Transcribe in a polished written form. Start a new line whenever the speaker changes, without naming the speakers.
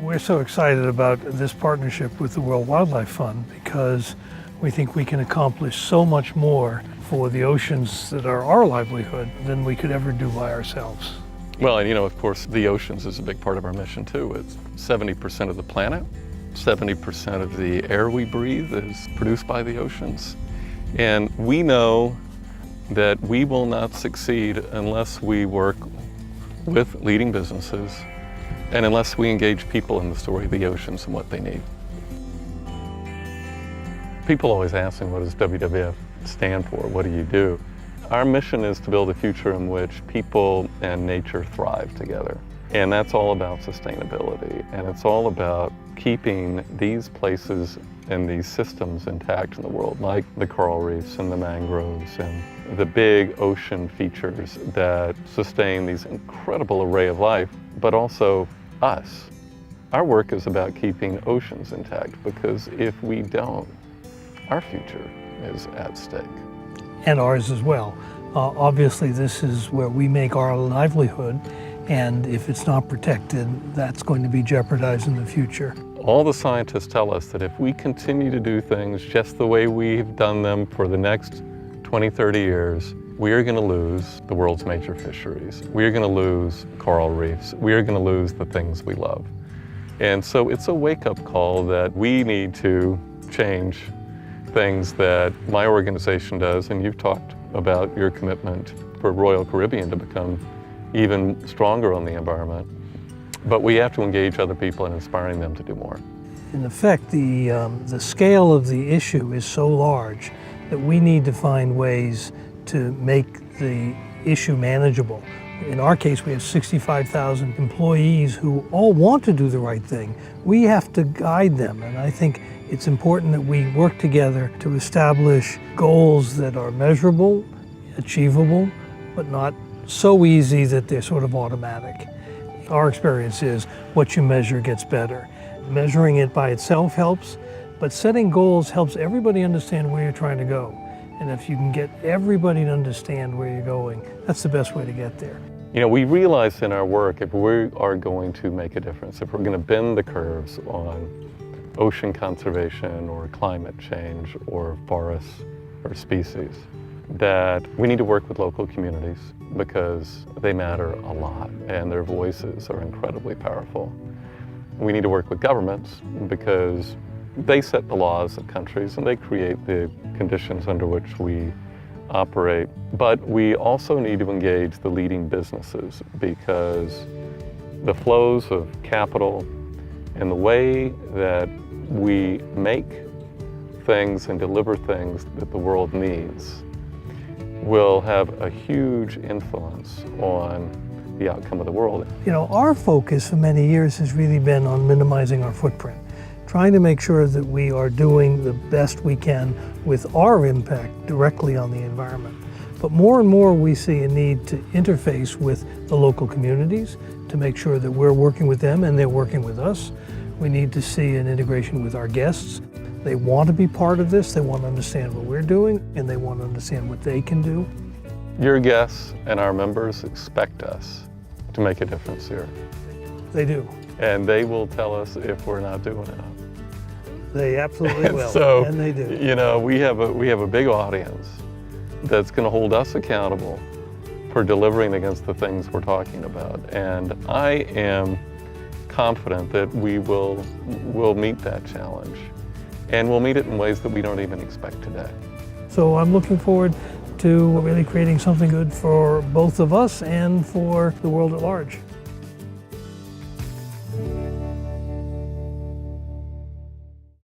We're so excited about this partnership with the World Wildlife Fund because we think we can accomplish so much more for the oceans that are our livelihood than we could ever do by ourselves.
Well, and of course, the oceans is a big part of our mission too. It's 70% of the planet, 70% of the air we breathe is produced by the oceans. And we know that we will not succeed unless we work with leading businesses and unless we engage people in the story of the oceans and what they need. People always ask me, what does WWF stand for? What do you do? Our mission is to build a future in which people and nature thrive together. And that's all about sustainability. And it's all about keeping these places and these systems intact in the world, like the coral reefs and the mangroves and the big ocean features that sustain these incredible array of life, but also us. Our work is about keeping oceans intact because if we don't, our future is at stake.
And ours as well. Obviously, this is where we make our livelihood, and if it's not protected, that's going to be jeopardized in the future.
All the scientists tell us that if we continue to do things just the way we've done them for the next 20, 30 years, we are going to lose the world's major fisheries. We are going to lose coral reefs. We are going to lose the things we love. And so it's a wake-up call that we need to change things that my organization does, and you've talked about your commitment for Royal Caribbean to become even stronger on the environment. But we have to engage other people in inspiring them to do more.
In effect, the scale of the issue is so large that we need to find ways to make the issue manageable. In our case, we have 65,000 employees who all want to do the right thing. We have to guide them, and I think it's important that we work together to establish goals that are measurable, achievable, but not so easy that they're sort of automatic. Our experience is what you measure gets better. Measuring it by itself helps, but setting goals helps everybody understand where you're trying to go. And if you can get everybody to understand where you're going, that's the best way to get there.
We realize in our work, if we are going to make a difference, if we're going to bend the curves on ocean conservation or climate change or forests or species, that we need to work with local communities because they matter a lot and their voices are incredibly powerful. We need to work with governments because they set the laws of countries and they create the conditions under which we operate. But we also need to engage the leading businesses because the flows of capital and the way that we make things and deliver things that the world needs will have a huge influence on the outcome of the world.
Our focus for many years has really been on minimizing our footprint, trying to make sure that we are doing the best we can with our impact directly on the environment. But more and more we see a need to interface with the local communities to make sure that we're working with them and they're working with us. We need to see an integration with our guests. They want to be part of this, they want to understand what we're doing, and they want to understand what they can do.
Your guests and our members expect us to make a difference here.
They do.
And they will tell us if we're not doing enough.
They absolutely will,
so,
and they do.
We have a big audience that's going to hold us accountable for delivering against the things we're talking about. And I am confident that we will meet that challenge. And we'll meet it in ways that we don't even expect today.
So I'm looking forward to really creating something good for both of us and for the world at large.